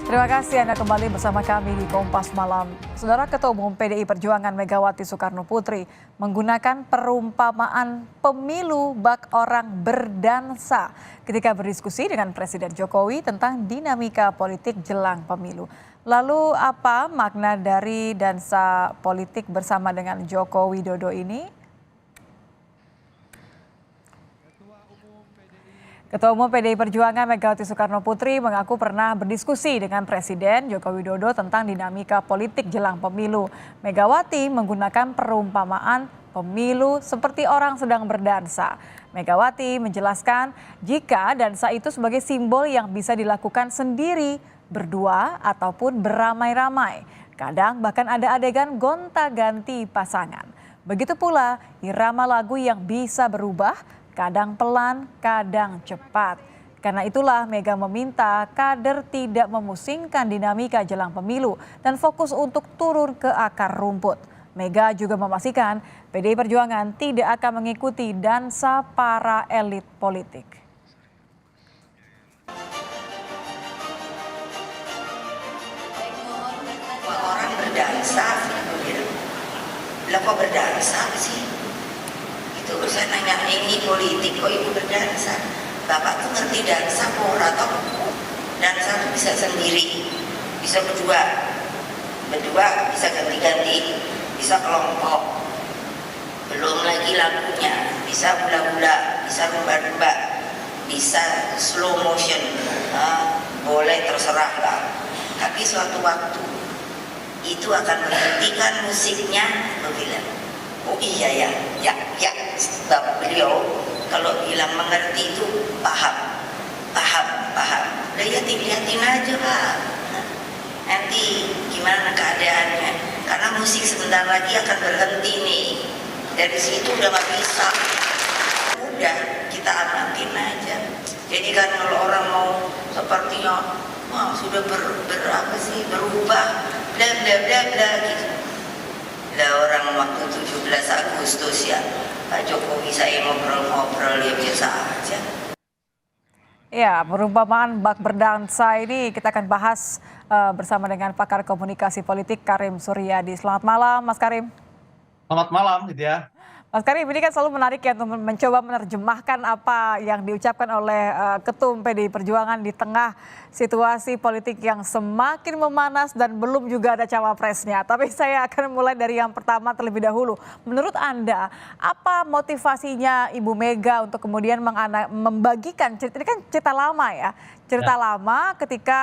Terima kasih Anda kembali bersama kami di Kompas Malam. Saudara Ketua Umum PDI Perjuangan Megawati Soekarno Putri menggunakan perumpamaan pemilu bak orang berdansa ketika berdiskusi dengan Presiden Jokowi tentang dinamika politik jelang pemilu. Lalu apa makna dari dansa politik bersama dengan Joko Widodo ini? Ketua Umum PDI Perjuangan Megawati Soekarno Putri mengaku pernah berdiskusi dengan Presiden Joko Widodo tentang dinamika politik jelang pemilu. Megawati menggunakan perumpamaan pemilu seperti orang sedang berdansa. Megawati menjelaskan jika dansa itu sebagai simbol yang bisa dilakukan sendiri, berdua, ataupun beramai-ramai. Kadang bahkan ada adegan gonta-ganti pasangan. Begitu pula irama lagu yang bisa berubah, kadang pelan, kadang cepat. Karena itulah Mega meminta kader tidak memusingkan dinamika jelang pemilu dan fokus untuk turun ke akar rumput. Mega juga memastikan PDI Perjuangan tidak akan mengikuti dansa para elit politik. Orang berdansa, lah kok berdansa sih? Itu saya nanya, ini politik kok ibu berdansa? Bapak tuh ngerti dansa pora atau dansa tuh bisa sendiri, bisa berdua bisa ganti-ganti, bisa kelompok, belum lagi lagunya, bisa hula-hula, bisa rumba-rumba, bisa slow motion, boleh terserah lah. Tapi suatu waktu itu akan menghentikan musiknya, aku bilang. Oh iya ya, sebab beliau kalau bilang mengerti itu paham. Udah ya lihatin aja lah. Nanti gimana keadaannya? Karena musik sebentar lagi akan berhenti nih. Dari situ udah gak bisa. Udah kita amatin aja. Jadi kan kalau orang mau sepertinya sudah berubah, bla gitu. Lah orang waktu 17 Agustus ya Pak Jokowi saya ngobrol-ngobrol ya biasa aja. Ya, perumpamaan bak berdansa ini kita akan bahas bersama dengan pakar komunikasi politik Karim Suryadi. Selamat malam Mas Karim. Selamat malam gitu ya. Mas Karim, ini kan selalu menarik ya untuk mencoba menerjemahkan apa yang diucapkan oleh Ketum PDI Perjuangan di tengah situasi politik yang semakin memanas dan belum juga ada cawapresnya. Tapi saya akan mulai dari yang pertama terlebih dahulu. Menurut Anda, apa motivasinya Ibu Mega untuk kemudian membagikan cerita, ini kan cerita lama ya, cerita lama ketika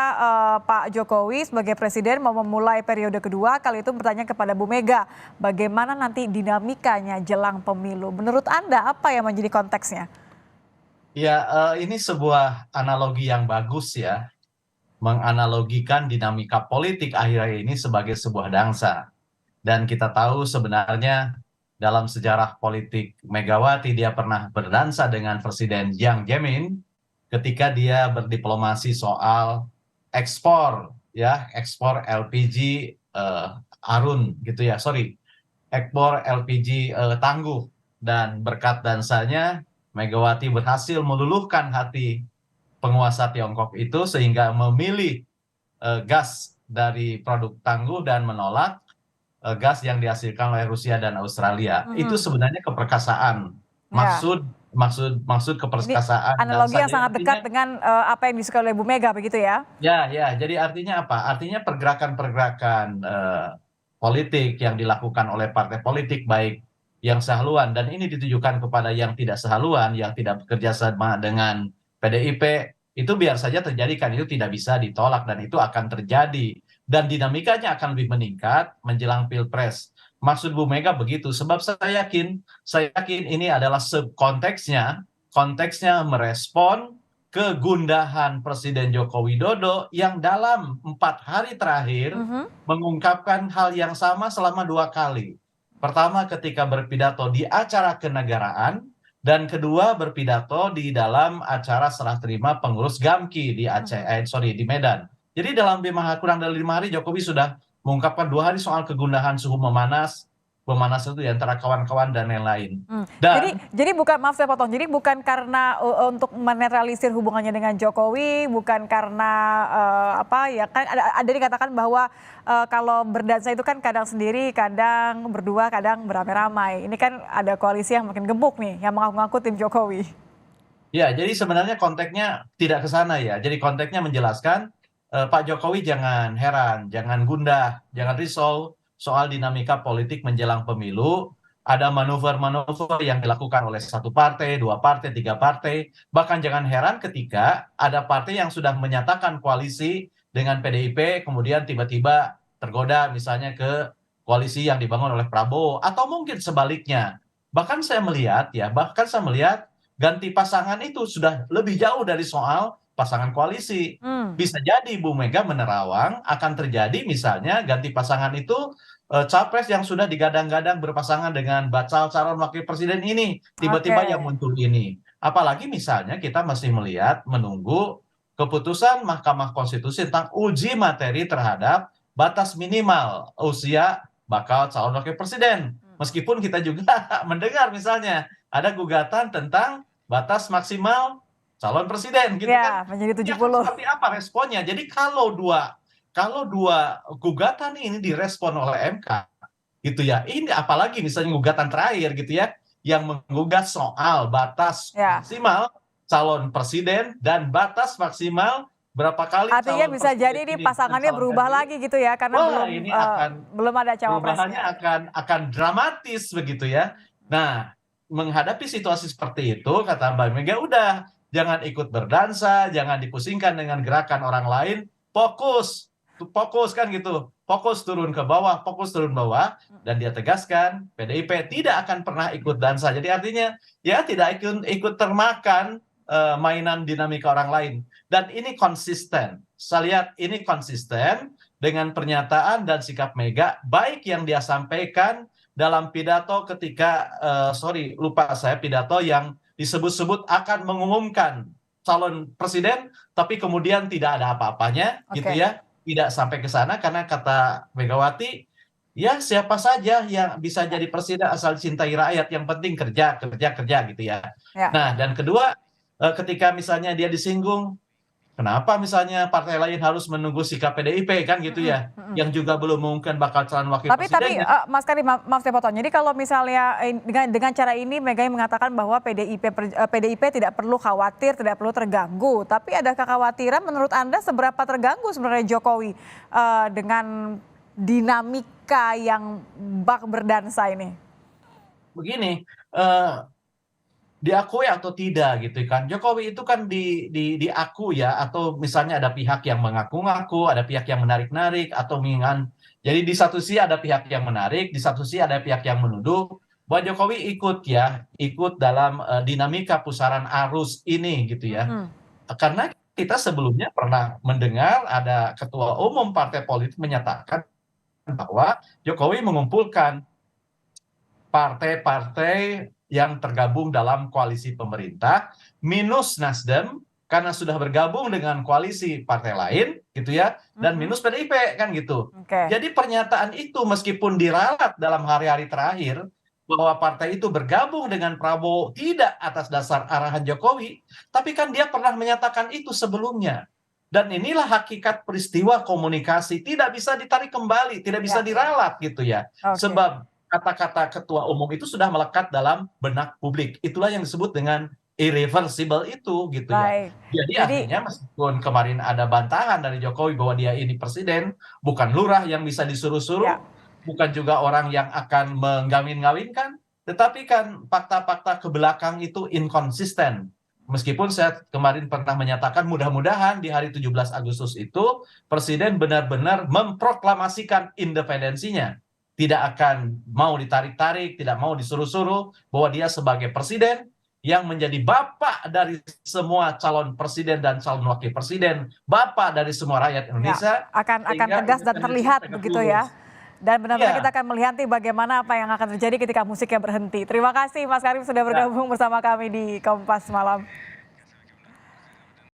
Pak Jokowi sebagai presiden mau memulai periode kedua, kali itu bertanya kepada Bu Mega, bagaimana nanti dinamikanya jelang pemilu. Menurut Anda apa yang menjadi konteksnya? Ya, ini sebuah analogi yang bagus ya, menganalogikan dinamika politik akhir-akhir ini sebagai sebuah dansa. Dan kita tahu sebenarnya dalam sejarah politik Megawati dia pernah berdansa dengan Presiden Jiang Zemin ketika dia berdiplomasi soal ekspor LPG ekspor LPG tangguh, dan berkat dansanya Megawati berhasil meluluhkan hati penguasa Tiongkok itu sehingga memilih gas dari produk tangguh dan menolak gas yang dihasilkan oleh Rusia dan Australia. Itu sebenarnya keperkasaan. Maksud keperkasaan. Analogi yang sangat dekat dengan apa yang disukai oleh Bu Mega begitu ya? Ya, jadi artinya apa? Artinya pergerakan-pergerakan politik yang dilakukan oleh partai politik baik yang sehaluan, dan ini ditujukan kepada yang tidak sehaluan, yang tidak bekerja sama dengan PDIP, itu biar saja terjadi, kan itu tidak bisa ditolak dan itu akan terjadi. Dan dinamikanya akan lebih meningkat menjelang Pilpres. Maksud Bu Mega begitu, sebab saya yakin ini adalah konteksnya merespon kegundahan Presiden Joko Widodo yang dalam 4 hari terakhir mengungkapkan hal yang sama selama 2 kali. Pertama ketika berpidato di acara kenegaraan, dan kedua berpidato di dalam acara serah terima pengurus Gamki di di Medan. Jadi kurang dari 5 hari Jokowi sudah mengungkapkan 2 hari soal kegundahan suhu memanas, pemanas itu di antara kawan-kawan dan lain-lain. Jadi Dan bukan, maaf saya potong. Jadi bukan karena untuk menetralisir hubungannya dengan Jokowi, bukan karena apa ya, kan ada dikatakan bahwa kalau berdansa itu kan kadang sendiri, kadang berdua, kadang beramai-ramai. Ini kan ada koalisi yang makin gemuk nih, yang mengaku-ngaku tim Jokowi. ya, jadi sebenarnya konteksnya tidak ke sana ya. Jadi konteksnya menjelaskan Pak Jokowi jangan heran, jangan gundah, jangan risau soal dinamika politik menjelang pemilu. Ada manuver-manuver yang dilakukan oleh satu partai, dua partai, tiga partai. Bahkan jangan heran ketika ada partai yang sudah menyatakan koalisi dengan PDIP, kemudian tiba-tiba tergoda misalnya ke koalisi yang dibangun oleh Prabowo. Atau mungkin sebaliknya. Bahkan saya melihat ganti pasangan itu sudah lebih jauh dari soal pasangan koalisi. Hmm, Bisa jadi Bu Mega menerawang akan terjadi misalnya ganti pasangan itu capres yang sudah digadang-gadang berpasangan dengan bakal calon wakil presiden ini oke. tiba-tiba yang muncul ini. Apalagi misalnya kita masih melihat menunggu keputusan Mahkamah Konstitusi tentang uji materi terhadap batas minimal usia bakal calon wakil presiden. Meskipun kita juga mendengar misalnya ada gugatan tentang batas maksimal calon presiden gitu kan. Ya, menjadi Ya kan 70. seperti apa responnya? Jadi kalau dua gugatan ini direspon oleh MK gitu ya. Ini apalagi misalnya gugatan terakhir gitu ya yang menggugat soal batas Ya, maksimal calon presiden dan batas maksimal berapa kali artinya calon bisa presiden jadi ini ini pasangannya mencalonkan berubah diri. lagi gitu ya, karena Wah, ini akan belum ada perubahannya cawapresnya. akan dramatis begitu ya. Nah, menghadapi situasi seperti itu, kata Mbak Mega, udah jangan ikut berdansa, jangan dipusingkan dengan gerakan orang lain, fokus kan gitu, fokus turun ke bawah, fokus turun bawah, dan dia tegaskan PDIP tidak akan pernah ikut dansa. Jadi artinya ya tidak ikut termakan mainan dinamika orang lain. Dan ini konsisten. Saya lihat ini konsisten dengan pernyataan dan sikap Mega, baik yang dia sampaikan dalam pidato ketika, lupa saya, pidato yang disebut-sebut akan mengumumkan calon presiden, tapi kemudian tidak ada apa-apanya, gitu Oke. ya, tidak sampai ke sana karena kata Megawati, ya siapa saja yang bisa Ya, jadi presiden asal cintai rakyat, yang penting kerja, kerja, kerja, gitu ya. ya. Nah, dan kedua, ketika misalnya dia disinggung, kenapa misalnya partai lain harus menunggu sikap PDIP kan gitu Mm-mm, ya, mm-mm. yang juga belum mengumumkan bakal calon wakil Tapi presidennya. Mas Karim, maaf saya potong. Jadi kalau misalnya dengan cara ini Mega mengatakan bahwa PDIP tidak perlu khawatir, tidak perlu terganggu. Tapi ada kekhawatiran menurut Anda seberapa terganggu sebenarnya Jokowi dengan dinamika yang bak berdansa ini? Begini, eh, diakui atau tidak gitu kan. Jokowi itu kan diaku ya, atau misalnya ada pihak yang mengaku-ngaku, ada pihak yang menarik-narik atau mengingat. Jadi di satu sisi ada pihak yang menarik, di satu sisi ada pihak yang menuduh bahwa Jokowi ikut dalam dinamika pusaran arus ini gitu ya. Mm-mm. Karena kita sebelumnya pernah mendengar ada ketua umum partai politik menyatakan bahwa Jokowi mengumpulkan partai-partai yang tergabung dalam koalisi pemerintah minus Nasdem karena sudah bergabung dengan koalisi partai lain gitu ya, dan Mm-mm. minus PDIP kan gitu. Oke, Jadi pernyataan itu meskipun diralat dalam hari-hari terakhir bahwa partai itu bergabung dengan Prabowo tidak atas dasar arahan Jokowi, tapi kan dia pernah menyatakan itu sebelumnya. Dan inilah hakikat peristiwa komunikasi, tidak bisa ditarik kembali, tidak bisa ya, diralat gitu ya. oke, Sebab kata-kata ketua umum itu sudah melekat dalam benak publik. Itulah yang disebut dengan irreversible itu gitu ya. baik. Jadi Jadi artinya meskipun kemarin ada bantahan dari Jokowi bahwa dia ini presiden, bukan lurah yang bisa ya, disuruh-suruh, bukan juga orang yang akan menggawin-gawinkan, tetapi kan fakta-fakta ke belakang itu inkonsisten. Meskipun saya kemarin pernah menyatakan mudah-mudahan di hari 17 Agustus itu Presiden benar-benar memproklamasikan independensinya. Tidak akan mau ditarik-tarik, tidak mau disuruh-suruh, bahwa dia sebagai presiden yang menjadi bapak dari semua calon presiden dan calon wakil presiden, bapak dari semua rakyat ya, Indonesia, akan sehingga tegas dan independensinya terlihat tegak begitu ya. lurus. Dan benar-benar kita Iya, akan melihat nih bagaimana apa yang akan terjadi ketika musiknya berhenti. Terima kasih Mas Karim sudah ya. bergabung bersama kami di Kompas Malam.